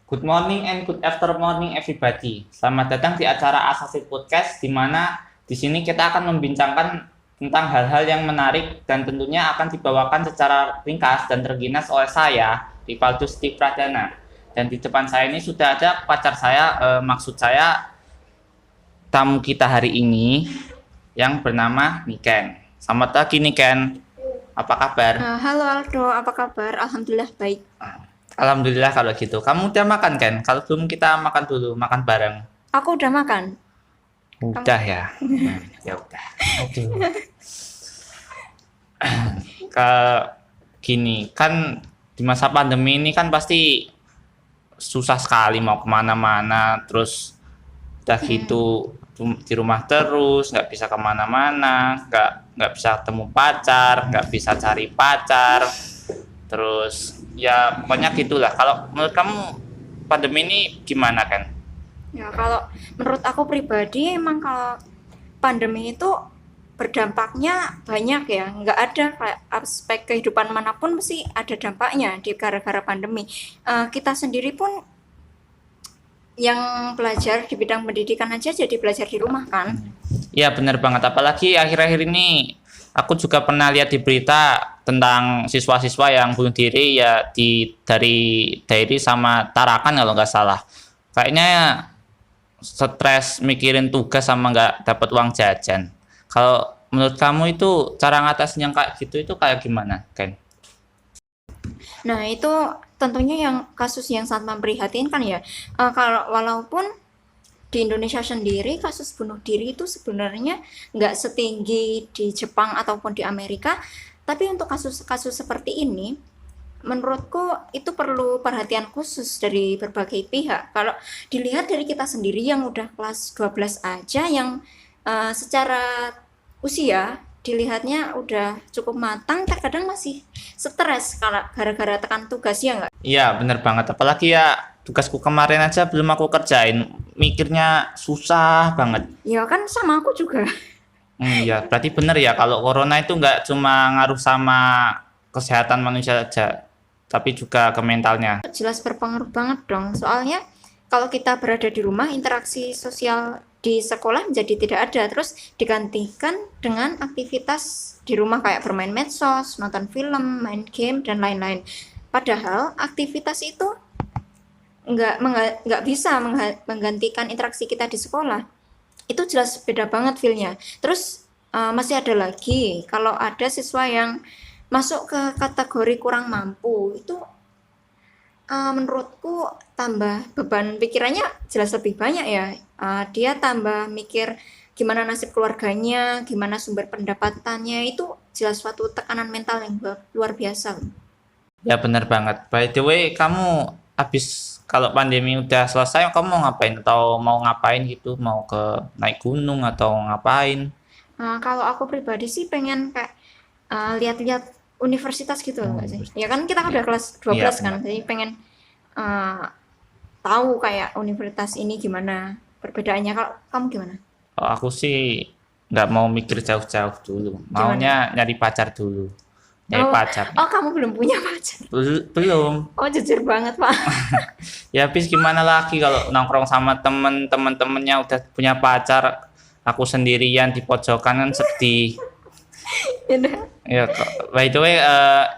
Good morning and good after morning everybody. Selamat datang di acara Asasi Podcast di mana di sini kita akan membincangkan tentang hal-hal yang menarik dan tentunya akan dibawakan secara ringkas dan terginas oleh saya, Rivaldo Siti Pradana. Dan di depan saya ini sudah ada pacar saya, maksud saya tamu kita hari ini yang bernama Niken. Selamat pagi Niken. Apa kabar? Halo Aldo, apa kabar? Alhamdulillah baik. Alhamdulillah kalau gitu. Kamu udah makan kan? Kalau belum kita makan dulu, makan bareng. Aku udah makan. Udah ya. Ya udah. Oke. Ke gini kan di masa pandemi ini kan pasti susah sekali mau kemana-mana. Terus udah gitu di rumah terus, nggak bisa kemana-mana, nggak bisa ketemu pacar, nggak bisa cari pacar. Terus ya pokoknya gitulah. Kalau menurut kamu pandemi ini gimana kan? Ya, kalau menurut aku pribadi emang kalau pandemi itu berdampaknya banyak ya. Nggak ada kayak aspek kehidupan manapun mesti ada dampaknya di gara-gara pandemi. Kita sendiri pun yang belajar di bidang pendidikan aja jadi belajar di rumah kan. Ya benar banget. Apalagi akhir-akhir ini aku juga pernah lihat di berita tentang siswa-siswa yang bunuh diri ya dari sama Tarakan kalau nggak salah. Kayaknya stres mikirin tugas sama nggak dapat uang jajan. Kalau menurut kamu itu cara ngatasin yang kayak gitu itu kayak gimana, Ken? Nah, itu tentunya yang kasus yang sangat memprihatinkan ya. Kalau walaupun di Indonesia sendiri kasus bunuh diri itu sebenarnya nggak setinggi di Jepang ataupun di Amerika, tapi untuk kasus-kasus seperti ini menurutku itu perlu perhatian khusus dari berbagai pihak. Kalau dilihat dari kita sendiri yang udah kelas 12 aja yang secara usia dilihatnya udah cukup matang, terkadang masih stres kalau gara-gara tekan tugas ya nggak? Iya bener banget. Apalagi ya tugasku kemarin aja belum aku kerjain. Mikirnya susah banget. Ya kan sama aku juga. Ya berarti bener ya kalau corona itu nggak cuma ngaruh sama kesehatan manusia saja, tapi juga ke mentalnya. Jelas berpengaruh banget dong. Soalnya kalau kita berada di rumah, interaksi sosial di sekolah menjadi tidak ada. Terus digantikan dengan aktivitas di rumah kayak bermain medsos, nonton film, main game, dan lain-lain. Padahal aktivitas itu nggak bisa menggantikan interaksi kita di sekolah. Itu jelas beda banget feel-nya. Terus masih ada lagi, kalau ada siswa yang masuk ke kategori kurang mampu, itu menurutku tambah beban pikirannya jelas lebih banyak ya. Dia tambah mikir gimana nasib keluarganya, gimana sumber pendapatannya, itu jelas suatu tekanan mental yang luar biasa. Ya bener banget. By the way, kamu habis kalau pandemi udah selesai, kamu mau ngapain atau mau ngapain gitu? Mau ke naik gunung atau ngapain? Kalau aku pribadi sih pengen kayak lihat-lihat universitas gitu loh nggak sih? Ya kan kita kan Iya, udah kelas iya 12 bener. kan, jadi pengen eh, tahu kayak universitas ini gimana perbedaannya. Kalau kamu gimana? Kalau aku sih nggak mau mikir jauh-jauh dulu. Gimana? Maunya nyari pacar dulu. Nyari Oh, pacar. oh kamu belum punya pacar. Belum. Oh jujur banget Pak. Ya habis gimana lagi kalau nongkrong sama temen-temennya udah punya pacar, aku sendirian di pojokan kan sedih. Ya udah. Ya, by the way,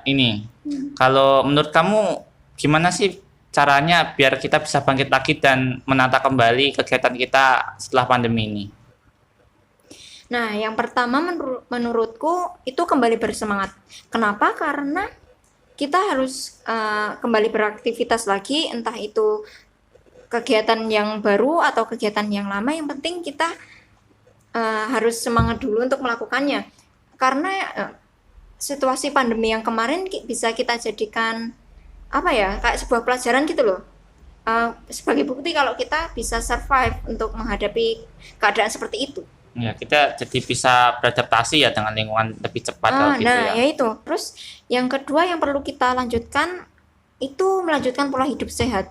ini kalau menurut kamu gimana sih caranya biar kita bisa bangkit lagi dan menata kembali kegiatan kita setelah pandemi ini? Nah, yang pertama menurutku itu kembali bersemangat. Kenapa? Karena kita harus kembali beraktivitas lagi, entah itu kegiatan yang baru atau kegiatan yang lama. Yang penting kita harus semangat dulu untuk melakukannya. Karena situasi pandemi yang kemarin bisa kita jadikan apa ya, kayak sebuah pelajaran gitu loh. Sebagai bukti kalau kita bisa survive untuk menghadapi keadaan seperti itu. Ya, kita jadi bisa beradaptasi ya dengan lingkungan lebih cepat kalau gitu Nah, ya. ya itu. Terus yang kedua yang perlu kita lanjutkan itu melanjutkan pola hidup sehat.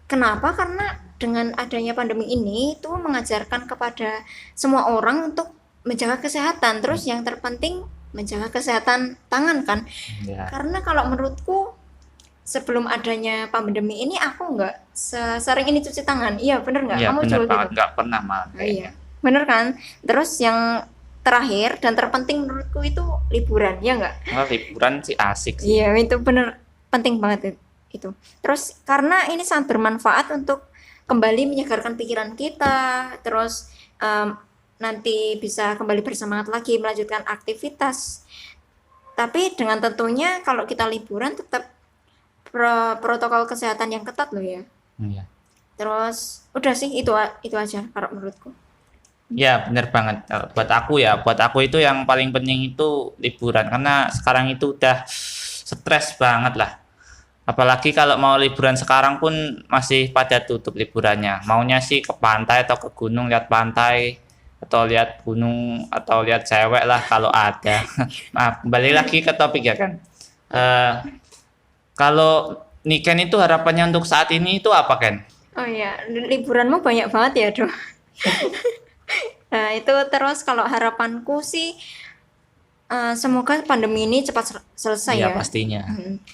Kenapa? Karena dengan adanya pandemi ini itu mengajarkan kepada semua orang untuk menjaga kesehatan. Terus yang terpenting menjaga kesehatan tangan kan. Ya, Karena kalau menurutku sebelum adanya pandemi ini aku nggak sering ini cuci tangan. Iya, bener nggak? Iya Kamu bener juga banget, gitu? nggak pernah malah Oh, iya, kayaknya. bener kan? Terus yang terakhir dan terpenting menurutku itu liburan, ya nggak? Wah, liburan sih asik sih. Iya, itu bener penting banget itu. Terus karena ini sangat bermanfaat untuk kembali menyegarkan pikiran kita, terus em, nanti bisa kembali bersemangat lagi melanjutkan aktivitas. Tapi dengan tentunya kalau kita liburan tetap protokol kesehatan yang ketat loh ya. Iya. Terus udah sih itu aja kalau menurutku. Ya, bener banget. Buat aku itu yang paling penting itu liburan karena sekarang itu udah stres banget lah. Apalagi kalau mau liburan sekarang pun masih pada tutup liburannya. Maunya sih ke pantai atau ke gunung lihat pantai atau lihat gunung atau lihat cewek lah kalau ada. Nah, kembali lagi ke topik ya kan. Eh, kalau Niken itu harapannya untuk saat ini itu apa Ken? Oh iya, liburanmu banyak banget ya, Doh. Nah, itu terus kalau harapanku sih semoga pandemi ini cepat selesai Iya ya. pastinya.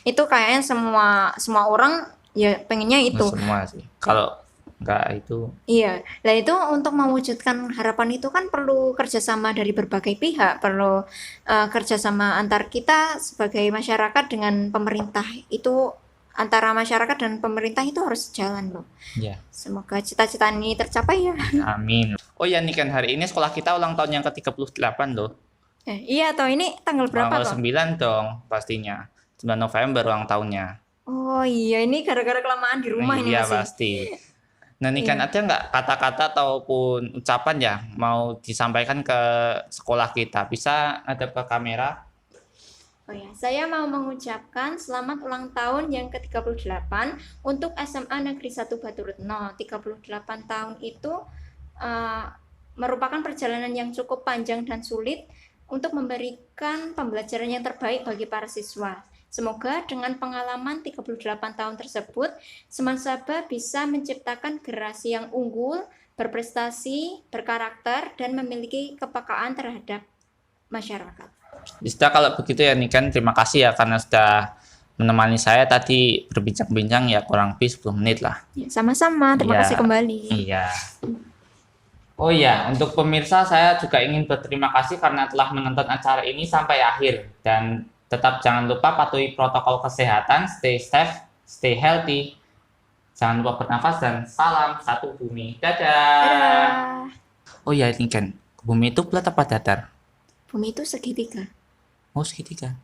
Itu kayaknya semua semua orang ya pengennya itu. Semua sih. Kalau nggak itu, Iya, nah itu untuk mewujudkan harapan itu kan perlu kerjasama dari berbagai pihak, perlu kerjasama antar kita sebagai masyarakat dengan pemerintah. Itu antara masyarakat dan pemerintah itu harus jalan loh. ya. Semoga cita-cita ini tercapai ya. Amin. Oh ya nih kan hari ini sekolah kita ulang tahun yang ke-38 loh. Iya toh, ini tanggal berapa Tanggal toh? 9 dong pastinya. 9 November ulang tahunnya. Oh iya, ini gara-gara kelamaan di rumah ini Iya masih. pasti. Nah nih kan Iya. ada nggak kata-kata ataupun ucapan ya mau disampaikan ke sekolah kita? Bisa ada ke kamera? Oh ya, saya mau mengucapkan selamat ulang tahun yang ke-38 untuk SMA Negeri 1 Baturetno. 38 tahun itu uh, merupakan perjalanan yang cukup panjang dan sulit untuk memberikan pembelajaran yang terbaik bagi para siswa. Semoga dengan pengalaman 38 tahun tersebut, Semansaba bisa menciptakan generasi yang unggul, berprestasi, berkarakter, dan memiliki kepekaan terhadap masyarakat. Bisa kalau begitu ya nih kan terima kasih ya karena sudah menemani saya tadi berbincang-bincang ya kurang lebih 10 menit lah. Ya, sama-sama, terima Iya. kasih kembali. Iya. Oh iya, untuk pemirsa saya juga ingin berterima kasih karena telah menonton acara ini sampai akhir dan tetap jangan lupa patuhi protokol kesehatan, stay safe, stay healthy. Jangan lupa bernafas dan salam satu bumi. Dadah. Dadah. Oh iya, ini kan bumi itu bulat apa datar? Bumi itu segitiga. Oh segitiga.